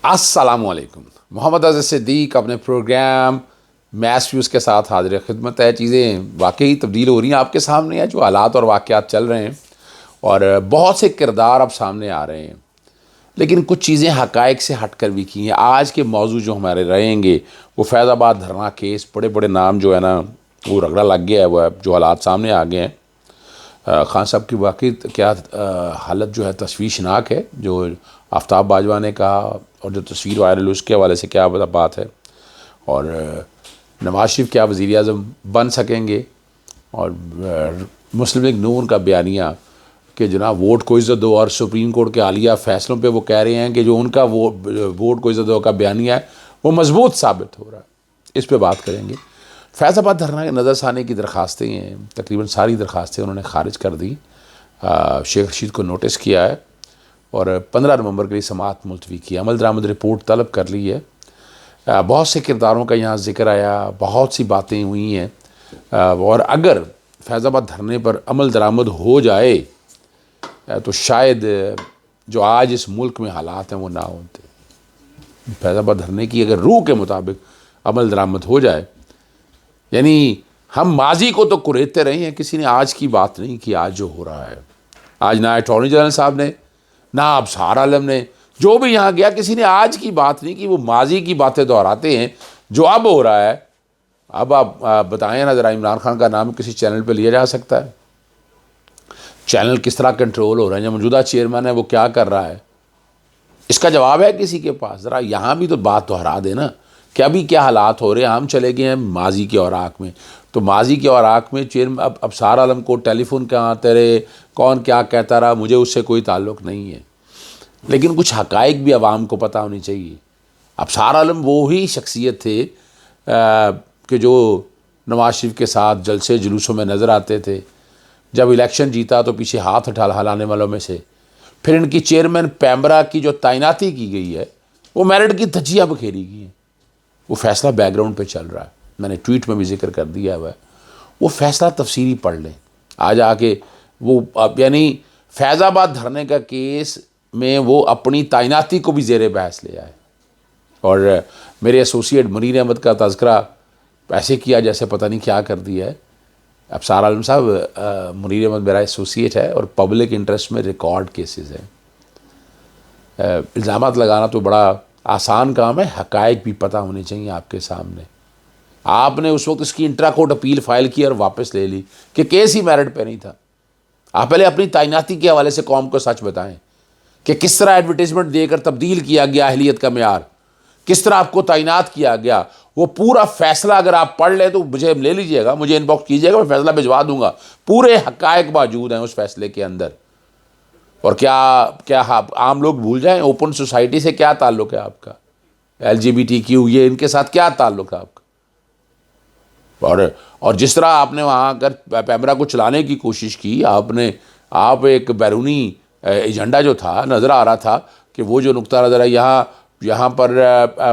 السلام علیکم. محمد عزیز صدیق اپنے پروگرام میس ویوز کے ساتھ حاضر خدمت ہے. چیزیں واقعی تبدیل ہو رہی ہیں آپ کے سامنے ہیں، جو حالات اور واقعات چل رہے ہیں، اور بہت سے کردار اب سامنے آ رہے ہیں، لیکن کچھ چیزیں حقائق سے ہٹ کر بھی کی ہیں. آج کے موضوع جو ہمارے رہیں گے وہ فیض آباد دھرنا کیس. بڑے بڑے نام جو ہے نا وہ رگڑا لگ گیا ہے، وہ جو حالات سامنے آ گئے ہیں. خان صاحب کی واقعی کیا حالت جو ہے تشویشناک ہے، جو آفتاب باجوہ نے کہا اور جو تصویر وائرل ہوئی اس کے حوالے سے کیا بات ہے. اور نواز شریف کیا وزیر اعظم بن سکیں گے، اور مسلم لیگ نون کا بیانیہ کہ جناب ووٹ کو عزت دو، اور سپریم کورٹ کے عالیہ فیصلوں پہ وہ کہہ رہے ہیں کہ جو ان کا ووٹ کو عزت دو کا بیانیہ ہے وہ مضبوط ثابت ہو رہا ہے. اس پہ بات کریں گے. فیض آباد دھرنا کے نظر ثانی کی درخواستیں ہیں، تقریباً ساری درخواستیں انہوں نے خارج کر دی. شیخ رشید کو نوٹس کیا ہے اور 15 نومبر کے لیے سماعت ملتوی کی. عمل درآمد رپورٹ طلب کر لی ہے. بہت سے کرداروں کا یہاں ذکر آیا، بہت سی باتیں ہوئی ہیں، اور اگر فیض آباد دھرنے پر عمل درآمد ہو جائے تو شاید جو آج اس ملک میں حالات ہیں وہ نہ ہوتے. فیض آباد دھرنے کی اگر روح کے مطابق عمل درآمد ہو جائے، یعنی ہم ماضی کو تو کریدتے رہے ہیں، کسی نے آج کی بات نہیں کی. آج جو ہو رہا ہے، آج نہ اٹارنی جنرل صاحب نے، نہ ابصار عالم نے، جو بھی یہاں گیا کسی نے آج کی بات نہیں کی. وہ ماضی کی باتیں دہراتے ہیں. جو اب ہو رہا ہے، اب آپ بتائیں نا ذرا، عمران خان کا نام کسی چینل پہ لیا جا سکتا ہے؟ چینل کس طرح کنٹرول ہو رہے ہیں؟ جو موجودہ چیئرمین ہے وہ کیا کر رہا ہے؟ اس کا جواب ہے کسی کے پاس؟ ذرا یہاں بھی تو بات دہرا دینا کہ ابھی کیا حالات ہو رہے ہیں. ہم چلے گئے ہیں ماضی کے اوراق میں، تو ماضی کے اوراق میں اب ابصار عالم کو ٹیلی فون کہاں آتے رہے، کون کیا کہتا رہا، مجھے اس سے کوئی تعلق نہیں ہے. لیکن کچھ حقائق بھی عوام کو پتہ ہونی چاہیے. ابصار عالم وہی شخصیت تھے کہ جو نواز شریف کے ساتھ جلسے جلوسوں میں نظر آتے تھے. جب الیکشن جیتا تو پیچھے ہاتھ ہلانے والوں میں سے. پھر ان کی چیئرمین پیمرا کی جو تعیناتی کی گئی ہے وہ میرٹ کی دھجیاں بکھیری گئی ہیں. وہ فیصلہ بیک گراؤنڈ پہ چل رہا ہے. میں نے ٹویٹ میں بھی ذکر کر دیا ہوا ہے. وہ فیصلہ تفصیلی پڑھ لیں آج آ کے. وہ یعنی فیض آباد دھرنے کا کیس میں وہ اپنی تعیناتی کو بھی زیر بحث لے آئے، اور میرے ایسوسیٹ منیر احمد کا تذکرہ ایسے کیا جیسے پتہ نہیں کیا کر دیا ہے. ابصار عالم صاحب، منیر احمد میرا ایسوسیٹ ہے اور پبلک انٹرسٹ میں ریکارڈ کیسز ہیں. الزامات لگانا تو بڑا آسان کام ہے، حقائق بھی پتہ ہونے چاہیے آپ کے سامنے. آپ نے اس وقت اس کی انٹرا کورٹ اپیل فائل کی اور واپس لے لی کہ کیس ہی میرٹ پہ نہیں تھا. آپ پہلے اپنی تعیناتی کے حوالے سے قوم کو سچ بتائیں کہ کس طرح ایڈورٹیزمنٹ دے کر تبدیل کیا گیا اہلیت کا معیار، کس طرح آپ کو تعینات کیا گیا. وہ پورا فیصلہ اگر آپ پڑھ لیں تو مجھے لے لیجئے گا، مجھے ان باکس کیجیے گا، میں فیصلہ بھجوا دوں گا. پورے حقائق موجود ہیں اس فیصلے کے اندر. اور کیا عام لوگ بھول جائیں، اوپن سوسائٹی سے کیا تعلق ہے آپ کا، LGBTQ یہ ان کے ساتھ کیا تعلق ہے آپ کا. اور جس طرح آپ نے وہاں اگر پیمرا کو چلانے کی کوشش کی، آپ ایک بیرونی ایجنڈا جو تھا نظر آ رہا تھا کہ وہ جو نقطہ نظر ہے یہاں پر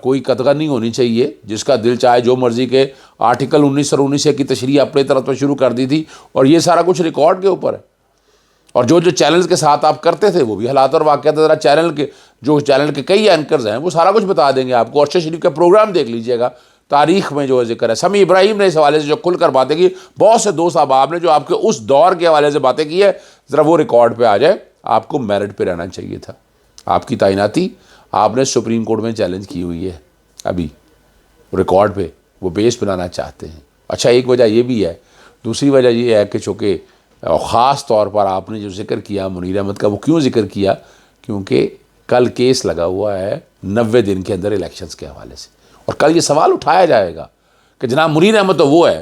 کوئی قطغن نہیں ہونی چاہیے. جس کا دل چاہے جو مرضی کے آرٹیکل 19 اور 19 کی تشریح اپنے طرف تو شروع کر دی تھی، اور یہ سارا کچھ ریکارڈ کے اوپر ہے. اور جو چینلز کے ساتھ آپ کرتے تھے وہ بھی حالات اور واقعات ذرا چینل کے کئی اینکرز ہیں وہ سارا کچھ بتا دیں گے آپ کو. ارشد شریف کا پروگرام دیکھ لیجئے گا، تاریخ میں جو ذکر ہے. سمیع ابراہیم نے اس حوالے سے جو کھل کر باتیں کی، بہت سے دوست احباب نے جو آپ کے اس دور کے حوالے سے باتیں کی ہے، ذرا وہ ریکارڈ پہ آ جائے. آپ کو میرٹ پہ رہنا چاہیے تھا. آپ کی تعیناتی آپ نے سپریم کورٹ میں چیلنج کی ہوئی ہے ابھی ریکارڈ پہ، وہ بیس بنانا چاہتے ہیں. اچھا، ایک وجہ یہ بھی ہے. دوسری وجہ یہ ہے کہ چونکہ خاص طور پر آپ نے جو ذکر کیا منیر احمد کا، وہ کیوں ذکر کیا؟ کیونکہ کل کیس لگا ہوا ہے 90 دن کے اندر الیکشنز کے حوالے سے، اور کل یہ سوال اٹھایا جائے گا کہ جناب منیر احمد تو وہ ہے.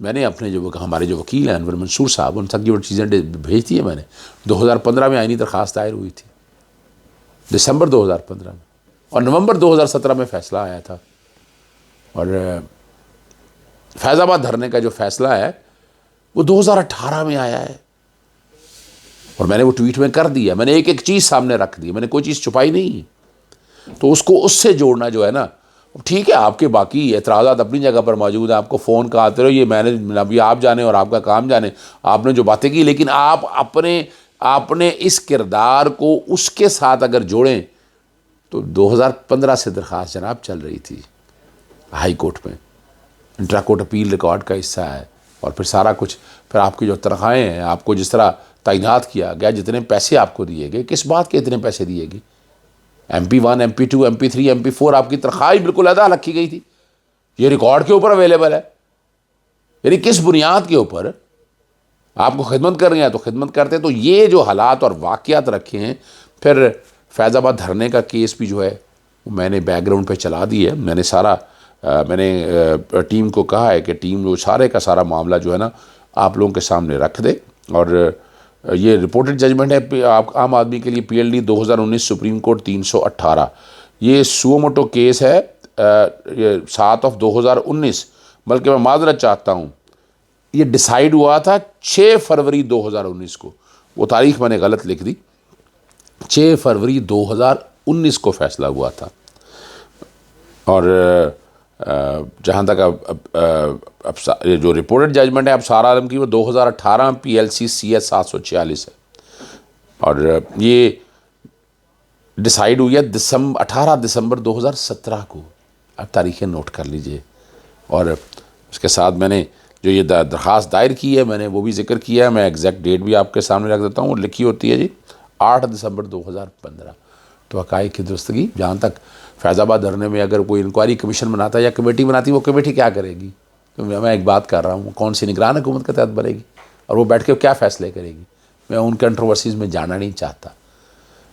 میں نے اپنے ہمارے جو وکیل ہیں انور منصور صاحب، ان تک جو چیزیں بھیج دی ہیں میں نے. 2015 میں آئینی درخواست دائر ہوئی تھی، دسمبر 2015 میں، اور نومبر 2017 میں فیصلہ آیا تھا. اور فیض آباد دھرنے کا جو فیصلہ ہے وہ 2018 میں آیا ہے، اور میں نے وہ ٹویٹ میں کر دیا. میں نے ایک چیز سامنے رکھ دی، میں نے کوئی چیز چھپائی نہیں. تو اس سے جوڑنا جو ہے نا، ٹھیک ہے آپ کے باقی اعتراضات اپنی جگہ پر موجود ہیں، آپ کو فون کا آتے رہو، یہ میں نے ابھی آپ جانے اور آپ کا کام جانے آپ نے جو باتیں کی. لیکن آپ اپنے اس کردار کو اس کے ساتھ اگر جوڑیں تو 2015 سے درخواست جناب چل رہی تھی ہائی کورٹ میں، انٹرا کورٹ اپیل ریکارڈ کا حصہ ہے، اور پھر سارا کچھ، پھر آپ کی جو تنخواہیں ہیں، آپ کو جس طرح تعینات کیا گیا، جتنے پیسے آپ کو دیے گئے، کس بات کے اتنے پیسے دیے گئے؟ MP1 MP2 MP3 MP4 آپ کی تنخواہ بالکل ادا رکھی گئی تھی، یہ ریکارڈ کے اوپر اویلیبل ہے۔ یعنی کس بنیاد کے اوپر آپ کو خدمت کر رہے ہیں تو خدمت کرتے ہیں۔ تو یہ جو حالات اور واقعات رکھے ہیں، پھر فیض آباد دھرنے کا کیس بھی جو ہے وہ میں نے بیک گراؤنڈ پہ چلا دی ہے، میں نے سارا میں نے ٹیم کو کہا ہے کہ ٹیم جو سارے کا سارا معاملہ جو ہے نا آپ لوگوں کے سامنے رکھ دے، اور یہ رپورٹڈ ججمنٹ ہے آپ عام آدمی کے لیے PLD 2019 سپریم کورٹ 318، یہ سو موٹو کیس ہے 7/2019، بلکہ میں معذرت چاہتا ہوں، یہ ڈیسائیڈ ہوا تھا 6 فروری 2019 کو، وہ تاریخ میں نے غلط لکھ دی، 6 فروری 2019 کو فیصلہ ہوا تھا۔ اور جہاں تک اب جو رپورٹڈ ججمنٹ ہے اب سارا عالم کی، وہ 2018 PLC CS 746 ہے، اور یہ ڈیسائیڈ ہوئی ہے 18 دسمبر 2017 کو، اب تاریخیں نوٹ کر لیجئے۔ اور اس کے ساتھ میں نے جو یہ درخواست دائر کی ہے، میں نے وہ بھی ذکر کیا ہے، میں ایگزیکٹ ڈیٹ بھی آپ کے سامنے رکھ دیتا ہوں، لکھی ہوتی ہے جی 8 دسمبر 2015۔ تو حقائق کی درستگی، جہاں تک فیض آباد دھرنے میں اگر کوئی انکوائری کمیشن بناتا ہے یا کمیٹی بناتی ہے، وہ کمیٹی کیا کرے گی؟ تو میں ایک بات کر رہا ہوں، کون سی نگران حکومت کے تحت بنے گی، اور وہ بیٹھ کے کیا فیصلے کرے گی؟ میں ان کنٹروورسیز میں جانا نہیں چاہتا،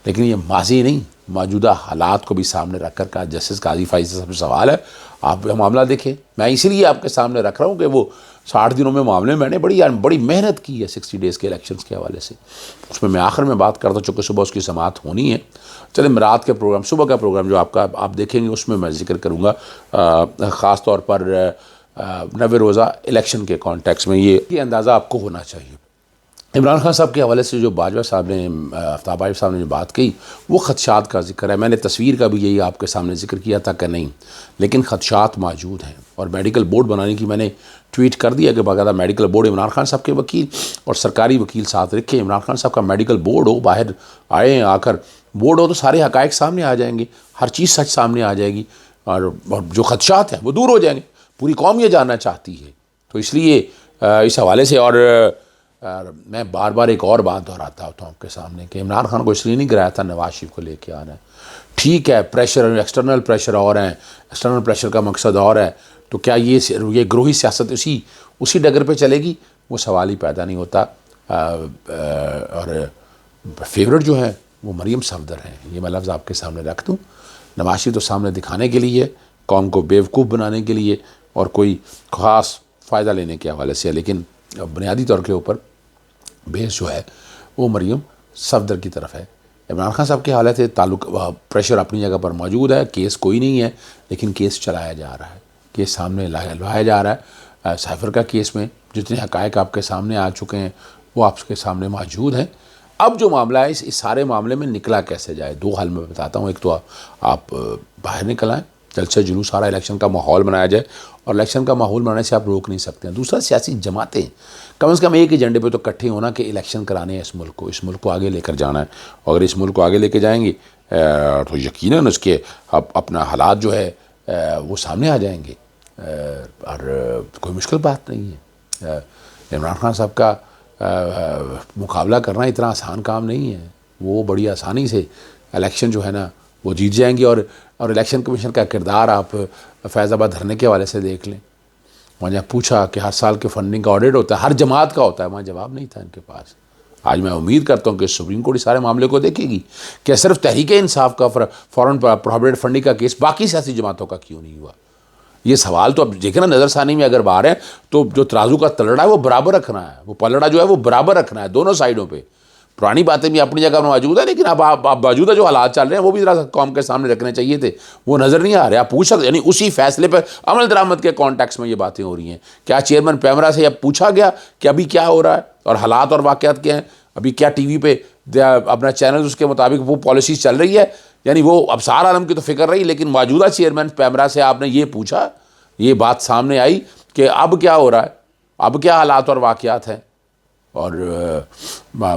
لیکن یہ ماضی نہیں، موجودہ حالات کو بھی سامنے رکھ کر جسٹس قاضی فائز سے سوال ہے، آپ معاملہ دیکھیں۔ میں اسی لیے آپ کے سامنے رکھ رہا ہوں کہ وہ 60 دنوں میں معاملے میں نے بڑی محنت کی ہے 60 ڈیز کے الیکشنز کے حوالے سے، اس میں خاطر میں بات کرتا ہوں، چونکہ صبح اس کی سماعت ہونی ہے۔ چلیں، رات کے پروگرام، صبح کا پروگرام جو آپ دیکھیں گے، اس میں ذکر کروں گا خاص طور پر 90 روزہ الیکشن کے کانٹیکس میں یہ اندازہ آپ کو ہونا چاہیے۔ عمران خان صاحب کے حوالے سے جو باجوہ صاحب نے، آفتاب عارف صاحب نے جو بات کہی، وہ خدشات کا ذکر ہے، میں نے تصویر کا بھی یہی آپ کے سامنے ذکر کیا تھا کہ نہیں، لیکن خدشات موجود ہیں، اور میڈیکل بورڈ بنانے کی میں نے ٹویٹ کر دیا کہ باقاعدہ میڈیکل بورڈ، عمران خان صاحب کے وکیل اور سرکاری وکیل ساتھ رکھے، عمران خان صاحب کا میڈیکل بورڈ ہو، باہر آئیں، آ کر بورڈ ہو تو سارے حقائق سامنے آ جائیں گے، ہر چیز سچ سامنے آ جائے گی، اور جو خدشات ہیں وہ دور ہو جائیں گے۔ پوری قوم یہ جاننا چاہتی ہے، تو اس لیے اس حوالے سے، اور میں بار بار ایک اور بات دہراتا ہوتا ہوں آپ کے سامنے کہ عمران خان کو اس لیے نہیں گرایا تھا نواز شریف کو لے کے آنا ہے۔ ٹھیک ہے، پریشر، ایکسٹرنل پریشر اور ہیں، ایکسٹرنل پریشر کا مقصد اور ہے، تو کیا یہ گروہی سیاست اسی ڈگر پہ چلے گی؟ وہ سوال ہی پیدا نہیں ہوتا۔ اور فیورٹ جو ہے وہ مریم صفدر ہیں، یہ میں لفظ آپ کے سامنے رکھ دوں۔ نواز شریف تو سامنے دکھانے کے لیے، قوم کو بیوقوف بنانے کے لیے، اور کوئی خاص فائدہ لینے کے حوالے سے، لیکن بنیادی طور کے اوپر بیس جو ہے وہ مریم صفدر کی طرف ہے۔ عمران خان صاحب کے حالت سے تعلق، پریشر اپنی جگہ پر موجود ہے، کیس کوئی نہیں ہے، لیکن کیس چلایا جا رہا ہے، کیس سامنے لایا جا رہا ہے۔ سائفر کا کیس میں جتنے حقائق آپ کے سامنے آ چکے ہیں وہ آپ کے سامنے موجود ہیں۔ اب جو معاملہ ہے، اس سارے معاملے میں نکلا کیسے جائے، دو حل میں بتاتا ہوں۔ ایک تو آپ باہر نکل آئیں، جلسہ جلوس، سارا الیکشن کا ماحول بنایا جائے، اور الیکشن کا ماحول بنانے سے آپ روک نہیں سکتے ہیں۔ دوسرا، سیاسی جماعتیں کم از کم ایک ایجنڈے پہ تو اکٹھے ہونا کہ الیکشن کرانے ہیں، اس ملک کو آگے لے کر جانا ہے، اور اگر اس ملک کو آگے لے کے جائیں گے تو یقیناً اس کے اپنا حالات جو ہے وہ سامنے آ جائیں گے، اور کوئی مشکل بات نہیں ہے۔ عمران خان صاحب کا مقابلہ کرنا اتنا آسان کام نہیں ہے، وہ بڑی آسانی سے الیکشن جو ہے نا وہ جیت جائیں گے۔ اور الیکشن کمیشن کا کردار آپ فیض آباد دھرنے کے حوالے سے دیکھ لیں، وہاں جب پوچھا کہ ہر سال کے فنڈنگ کا آڈٹ ہوتا ہے، ہر جماعت کا ہوتا ہے، وہاں جواب نہیں تھا ان کے پاس۔ آج میں امید کرتا ہوں کہ سپریم کورٹ اس سارے معاملے کو دیکھے گی کہ صرف تحریک انصاف کا فوراً پروہیبٹڈ فنڈنگ کا کیس باقی سیاسی جماعتوں کا کیوں نہیں ہوا۔ یہ سوال تو اب دیکھیں نا، نظر ثانی میں اگر باہر ہے تو جو ترازو کا تلڑا ہے وہ برابر رکھنا ہے، وہ پلڑا جو ہے وہ برابر رکھنا ہے دونوں سائیڈوں پہ۔ پرانی باتیں بھی اپنی جگہ میں موجود ہیں، لیکن اب موجودہ جو حالات چل رہے ہیں وہ بھی ذرا قوم کے سامنے رکھنے چاہیے تھے، وہ نظر نہیں آ رہے۔ آپ پوچھ سکتے، یعنی اسی فیصلے پر عمل درآمد کے کانٹیکس میں یہ باتیں ہو رہی ہیں۔ کیا چیئرمین پیمرا سے اب پوچھا گیا کہ ابھی کیا ہو رہا ہے اور حالات اور واقعات کیا ہیں؟ ابھی کیا ٹی وی پہ اپنا چینل اس کے مطابق وہ پالیسیز چل رہی ہے؟ یعنی وہ ابصار عالم کی تو فکر رہی، لیکن موجودہ چیئرمین پیمرا سے آپ نے یہ پوچھا، یہ بات سامنے آئی کہ اب کیا ہو رہا ہے، اب کیا حالات اور واقعات ہیں؟ اور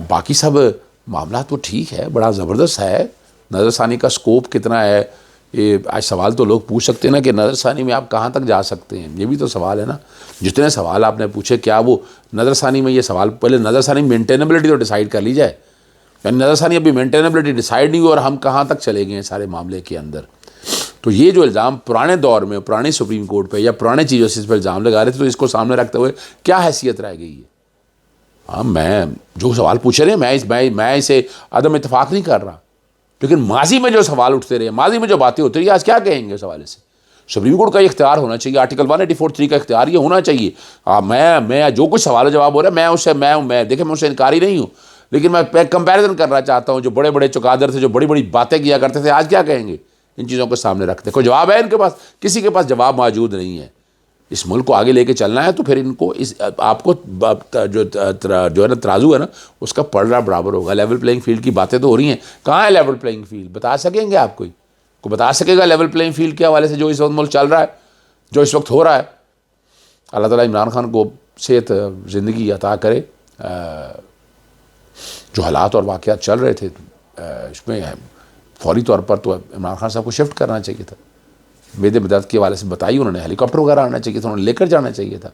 باقی سب معاملات تو ٹھیک ہے، بڑا زبردست ہے، نظر ثانی کا سکوپ کتنا ہے. یہ آج سوال تو لوگ پوچھ سکتے ہیں نا کہ نظر ثانی میں آپ کہاں تک جا سکتے ہیں. یہ بھی تو سوال ہے نا. جتنے سوال آپ نے پوچھے کیا وہ نظر ثانی میں یہ سوال پہلے نظر ثانی مینٹینیبلٹی تو ڈیسائیڈ کر لی جائے. یعنی نظر ثانی ابھی مینٹینیبلٹی ڈیسائیڈ نہیں ہوئی اور ہم کہاں تک چلے گئے ہیں سارے معاملے کے اندر. تو یہ جو الزام پرانے دور میں پرانے سپریم کورٹ پہ یا پرانے چیزوں سے اس پہ الزام لگا رہے تھے تو اس کو سامنے رکھتے ہوئے کیا حیثیت رہ گئی ہے. ہاں میں جو سوال پوچھ رہے ہیں میں اسے عدم اتفاق نہیں کر رہا, لیکن ماضی میں جو سوال اٹھتے رہے, ماضی میں جو باتیں ہوتی رہی, آج کیا کہیں گے اس حوالے سے. سپریم کورٹ کا یہ اختیار ہونا چاہیے, آرٹیکل 184(3) کا اختیار یہ ہونا چاہیے. میں جو کچھ سوال و جواب ہو رہا ہے میں دیکھیں میں اس سے انکاری نہیں ہوں, لیکن میں کمپیریزن کرنا چاہتا ہوں. جو بڑے بڑے چقادر تھے, جو بڑی بڑی باتیں کیا کرتے تھے, آج کیا کہیں گے. ان چیزوں کو سامنے رکھتے کوئی جواب ہے ان کے پاس؟ کسی کے پاس جواب موجود نہیں ہے. اس ملک کو آگے لے کے چلنا ہے تو پھر ان کو آپ کو جو ہے نا ترازو ہے نا اس کا پلڑا برابر ہوگا. لیول پلینگ فیلڈ کی باتیں تو ہو رہی ہیں, کہاں ہے لیول پلینگ فیلڈ؟ بتا سکیں گے آپ کو بتا سکے گا لیول پلینگ فیلڈ کے حوالے سے جو اس وقت ملک چل رہا ہے, جو اس وقت ہو رہا ہے؟ اللہ تعالیٰ عمران خان کو صحت زندگی عطا کرے. جو حالات اور واقعات چل رہے تھے اس میں فوری طور پر تو عمران خان صاحب کو شفٹ کرنا چاہیے تھا. میدے مدد کے حوالے سے بتائی انہوں نے, ہیلی کاپٹر وغیرہ آنا چاہیے تھا, انہوں نے لے کر جانا چاہیے تھا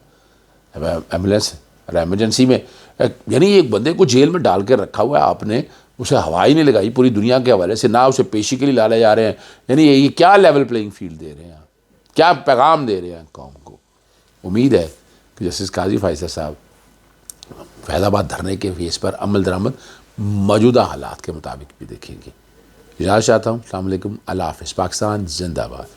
ایمبولینس اور ایمرجنسی میں. یعنی ایک بندے کو جیل میں ڈال کے رکھا ہوا ہے آپ نے, اسے ہوا ہی نہیں لگائی پوری دنیا کے حوالے سے, نہ اسے پیشی کے لیے لانے جا رہے ہیں. یعنی یہ کیا لیول پلینگ فیلڈ دے رہے ہیں, کیا پیغام دے رہے ہیں قوم کو. امید ہے کہ جسٹس قاضی فائزہ صاحب فیض آباد دھرنے کے فیس پر عمل درآمد موجودہ حالات کے مطابق بھی دیکھیں گے. اجازت چاہتا ہوں. السلام علیکم, اللہ حافظ. پاکستان زندہ باد.